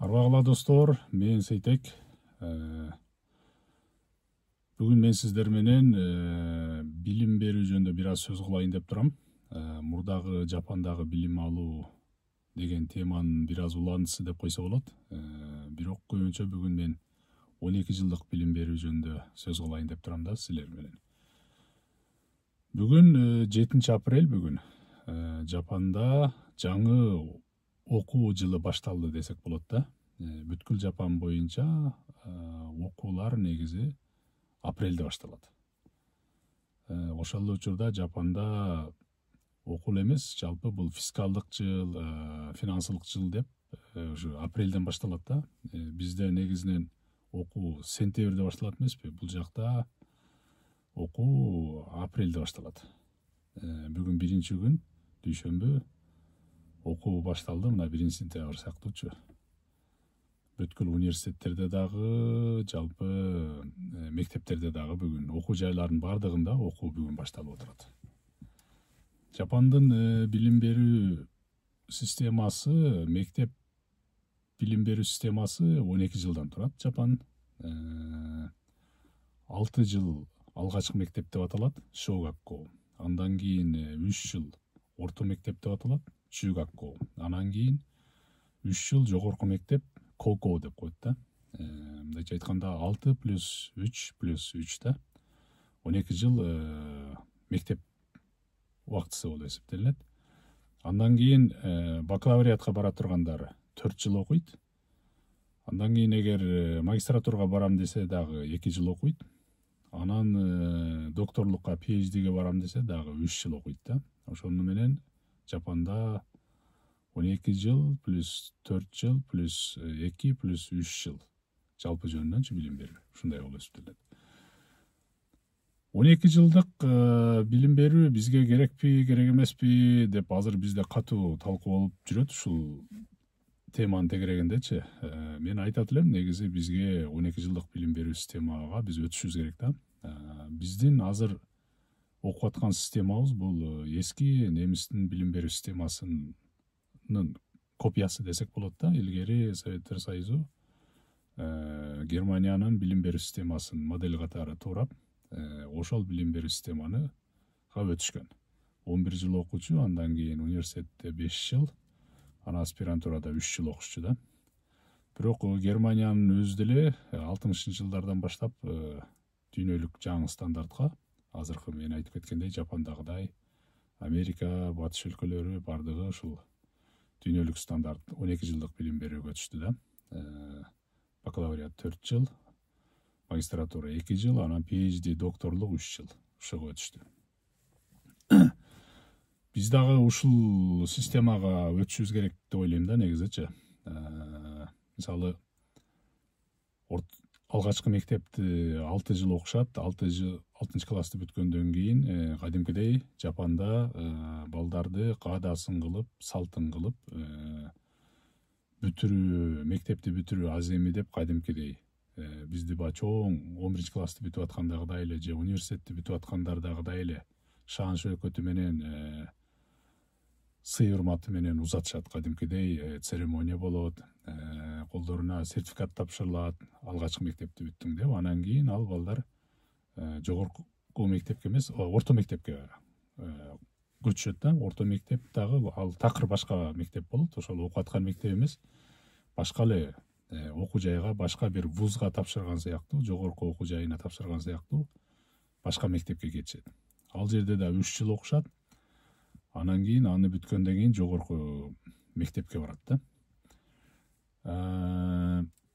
Арбагыла достор, мен Сейтек. Бүгүн мен сиздер менен билим берүү жөнүндө бир аз сөз кылайын деп турам. Мурдагы Жапандагы билим алуу деген теманын бир аз уландысы деп койсо болот. Бирок көбүнчө бүгүн мен 12 жылдык билим берүү жөнүндө сөз кылайын деп турам да силер менен. Бүгүн 7 апрель бүгүн Жапанда жаңы окуу жылы башталды десек болот да. Бүткүл Жапан боюнча окуулар негизи апрелде башталат. Ошол учурда Жапанда окуу эмес, жалпы бул фискалдык жыл, финансылык жыл деп ушу апрелден башталат да. Бизде негизинен окуу сентябрде башталат эмеспи? Бул жакта окуу апрелде башталат. Бүгүн биринчи күн, дүйшөмбү, окуу башталды, мына 1-сентябрь сыяктуучу. Бүткүл университеттерде дагы, жалпы мектептерде дагы бүгүн окуу жайларынын бардыгында окуу бүгүн башталып отурат. Жапандын билим берүү системасы, мектеп билим берүү системасы 12 жылдан турат. Жапан 6 жыл алгачкы мектеп деп аталат, шогакко. Андан кийин 3 жыл орто мектеп деп аталат, чугакко. Анан кийин 3 жыл жогорку мектеп, Коко деп коет да. Мындайча айтканда 6 плюс 3 плюс 3 да. 12 жыл мектеп убактысы болуп эсептелинет. Андан кийин бакалавриатка бара тургандары 4 жыл окуйт. Андан кийин эгер магистратурага барам десе дагы 2 жыл окуйт. Анан докторлукка, PhD'ге барам десе дагы 3 жыл окуйт да. Ошону менен Жапанда 12 жыл плюс 4 жыл плюс 2 плюс 3 жыл жалпы жөнүнөн билим берүү ушундай болуп эсептелет. 12 жылдык билим берүү бизге керекпи, керек эмеспи деп азыр бизде катуу талкуу болуп жүрөт ушул теманы тегерегендечи. Мен айтат элем, негизи бизге 12 жылдык билим берүү системага биз өтүшүбүз керек да. Биздин азыр окуп аткан системабыз бул эски немистин билим берүү системасынын копиясы десек болот да. Илгери Советтер Союзу Германиянын билим берүү системасын модель катары туурап, ошол билим берүү системаны өтүшкөн. 11 жыл окуучу, андан кийин университетте 5 жыл, анан аспирантурада 3 жыл окушчу да. Бирок Германиянын өзү деле 60-жылдардан баштап дүйнөлүк жаңы стандартка, азыркы мен айтып кеткендей Жапандагыдай, Америка, батыш өлкөлөрү бардыгы ушул дүйнөлүк стандарт 12 жылдык билим берүүгө өтүштү да. Бакалавриат 4 жыл, магистратура 2 жыл, анан PhD докторлук 3 жыл ошого өтүштү. Биз дагы ушул системага өтүшүбүз керек деп ойлойм да, негизичи. Мисалы, алгачкы мектепти 6 жыл окушат, 6 классты бүткөндөн кийин кадимкидей Жапанда балдарды каадасын кылып, салтын кылып бүтүрүү, мектепти бүтүрүү аз эми деп кадимкидей бизди чоң 11 классты бүтүп аткандагыдай эле же университетти бүтүп аткандардагыдай эле шан шөкөтү менен сый урматы менен узатышат. Кадимкидей церемония болот, колдоруна сертификат тапшырылат, алгачкы мектепти бүттүң деп. Анан кийин ал балдар жогорку мектепке эмес, орто мектепке көчүшөт да. Орто мектеп дагы ал такыр башка мектеп болот. Ошол окуп аткан мектеп эмес, башка эле окуу жайга, башка бир вузга тапшырган сыяктуу, жогорку окуу жайына тапшырган сыяктуу башка мектепке кетишет. Ал жерде да 3 жыл окушат. Анан кийин аны бүткөндөн кийин жогорку мектепке барат да.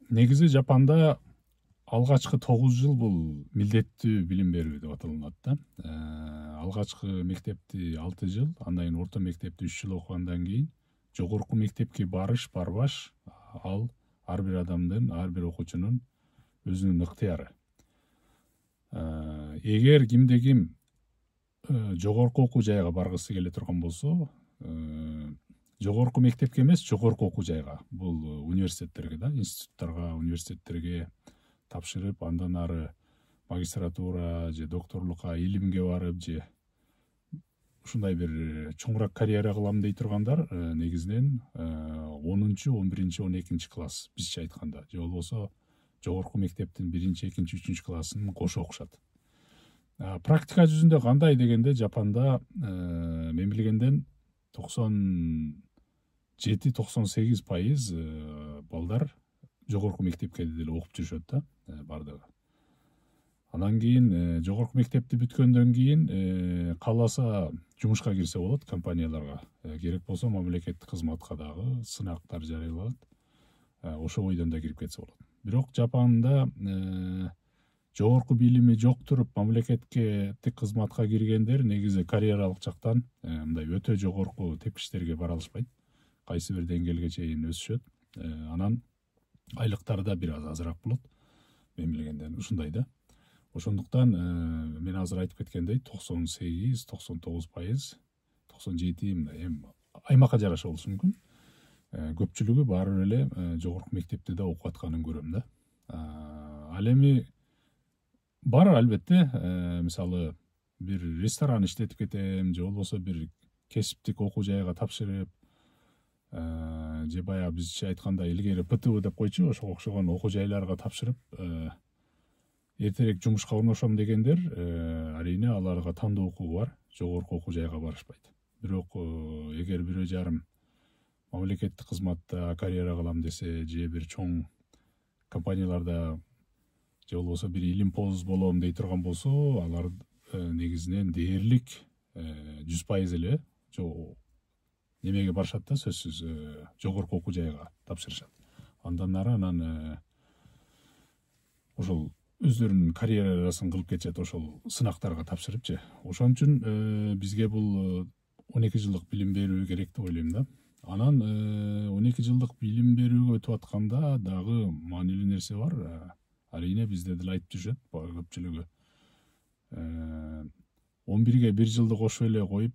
Негизи Жапанда алгачкы 9 жыл бул милдеттүү билим берүү деп аталынат да. Алгачкы мектепти 6 жыл, андан кийин орто мектепти 3 жыл окугандан кийин жогорку мектепке барыш, барбаш ал ар бир адамдын, ар бир окуучунун өзүнүн ыктыяры. Эгер кимде ким жогорку окуу жайга баргысы келе турган болсо, жогорку мектепке эмес, жогорку окуу жайга, бул университеттерге да, институттарга, университеттерге тапшырып, андан ары магистратура же докторлукка, илимге барып же ушундай бир чоңураак карьера кылам дей тургандар негизинен 10-чы, 11-чи, 12-чи класс бизче айтканда, же болбосо жогорку мектептин 1-чи, 2-чи, 3-чү классын кошо окушат. Практика жүзүндө кандай дегенде, Жапанда мен билгенден 97-98% балдар жогорку мектепке деле окуп жүрүшөт да, бардыгы. Анан кийин жогорку мектепти бүткөндөн кийин кааласа жумушка кирсе болот, компанияларга. Керек болсо мамлекеттик кызматка дагы сынактар жарыяланат. Ошо бойдон да кирип кетсе болот. Бирок Жапанда жогорку билими жок туруп мамлекеттик кызматка киргендер негизи карьералык жактан мындай өтө жогорку тепкичтерге бара алышпайт. Кайсы бир деңгээлге чейин өсүшөт. Анан айлыктары да бир аз азыраак болот. Мен билгенден ушундай да. Ошондуктан мен азыр айтып кеткендей 98-99%, 97 мындай аймакка жараша болушу мүмкүн. Көпчүлүгү баары бир эле жогорку мектепте да окуп атканын көрөм да. Ал эми бар албетте, мисалы бир ресторан иштетип кетем, же болбосо бир кесиптик окуу жайга тапшырып, же баягы бизче айтканда илгери ПТУ деп койчу, ошого окшогон окуу жайларга тапшырып, эртерээк жумушка орношом дегендер, арийне аларга тандоо укугу бар, жогорку окуу жайга барышпайт. Бирок эгер бирөө жарым мамлекеттик кызматта карьера кылам десе, же бир чоң компанияларда, же болбосо бир илимпоз болом дей турган болсо, алар негизинен дээрлик 100% эле немеге барышат да, сөзсүз жогорку окуу жайга тапшырышат. Андан нары анан ошол өздөрүнүн карьерасын кылып кетишет, ошол сынактарга тапшырыпчы. Ошон үчүн бизге бул 12 жылдык билим берүү керек деп ойлойм да. Анан 12 жылдык билим берүүгө өтүп атканда дагы маанилүү нерсе бар. Арийне бизде деле айтып жүрүшөт көпчүлүгү. 11ге 1 жылды кошуп эле коюп,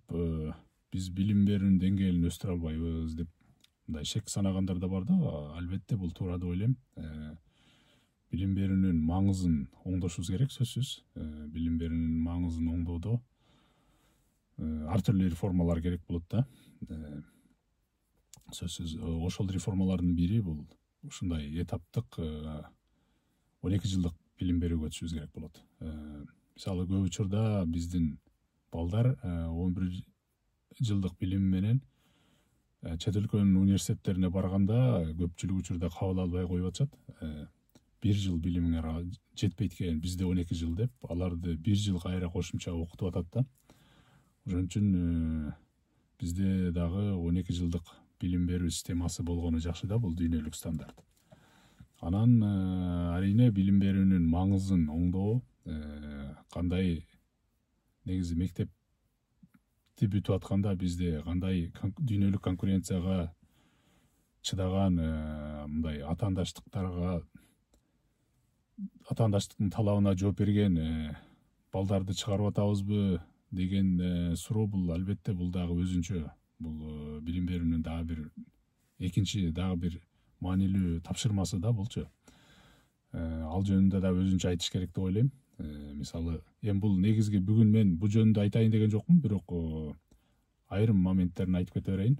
биз билим берүүнүн деңгээлин өстүрө албайбыз деп мындай шек санагандар да бар да. Албетте бул туура деп ойлойм. Билим берүүнүн маңызын оңдошубуз керек, сөзсүз. Билим берүүнүн маңызын оңдоодо ар түрлүү реформалар керек болот да. Сөзсүз ошол реформалардын бири бул ушундай этаптык 12 жылдык билим берүүгө өтүшүбүз керек болот. Мисалы көп учурда биздин балдар 11 жылдык билим менен чет өлкөнүн университеттерине барганда көпчүлүк учурда кабыл албай коюп атышат. 1 жыл билимиңер жетпейт экен, бизде 12 жыл деп, аларды 1 жыл кайра кошумча окутуп атат да. Ошон үчүн бизде дагы 12 жылдык билим берүү системасы болгону жакшы да, бул дүйнөлүк стандарт. Анан арийне билим берүүнүн маңызын оңдоо, кандай негизи мектепти бүтүп атканда бизде кандай дүйнөлүк конкуренцияга чыдаган мындай атаандаштыктын талабына жооп берген балдарды чыгарып атабызбы деген суроо, бул албетте бул дагы өзүнчө, бул билим берүүнүн дагы бир экинчи дагы бир маанилүү тапшырмасы да булчу. Ал жөнүндө да өзүнчө айтыш керек деп ойлойм. Мисалы, бул негизги бүгүн мен бул жөнүндө айтайын деген жокмун, бирок айрым моменттерин айтып кете берейин.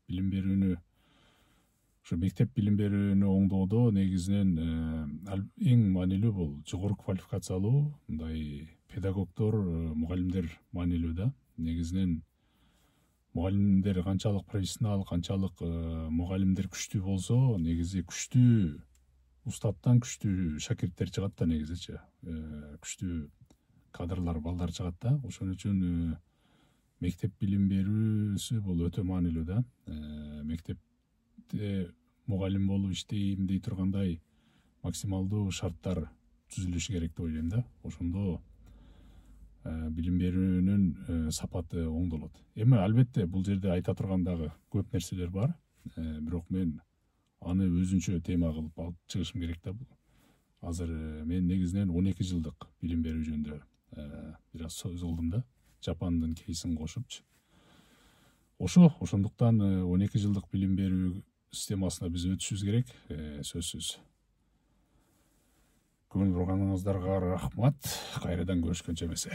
Билим берүүнү, ушу мектеп билим берүүнү оңдоодо негизинен эң маанилүү бул жогорку квалификациялуу мындай педагогдор, мугалимдер маанилүү да. Негизинен мугалимдер канчалык профессионал, канчалык мугалимдер күчтүү болсо, негизи күчтүү устаттан күчтүү шакирттер чыгат да, негизичи. Күчтүү кадрлар, балдар чыгат да. Ошон үчүн мектеп билим берүүсү бул өтө маанилүү да. Мектепте мугалим болуп иштейм дей тургандай максималдуу шарттар түзүлүшү керек деп ойлойм да. Ошондо билим берүүнүн сапаты оңдолот. Эми албетте бул жерде айта турган дагы көп нерселер бар, бирок мен аны өзүнчө тема кылып алып чыгышым керек да. Азыр мен негизинен 12 жылдык билим берүү жөнүндө бир аз сөз кылдым да, Жапандын кейсин кошупчу. Ошондуктан 12 жылдык билим берүү системасына биз өтүшүбүз керек, сөзсүз. Көңүл бурганыңыздарга рахмат. Кайрадан көрүшкөнчө эмесе.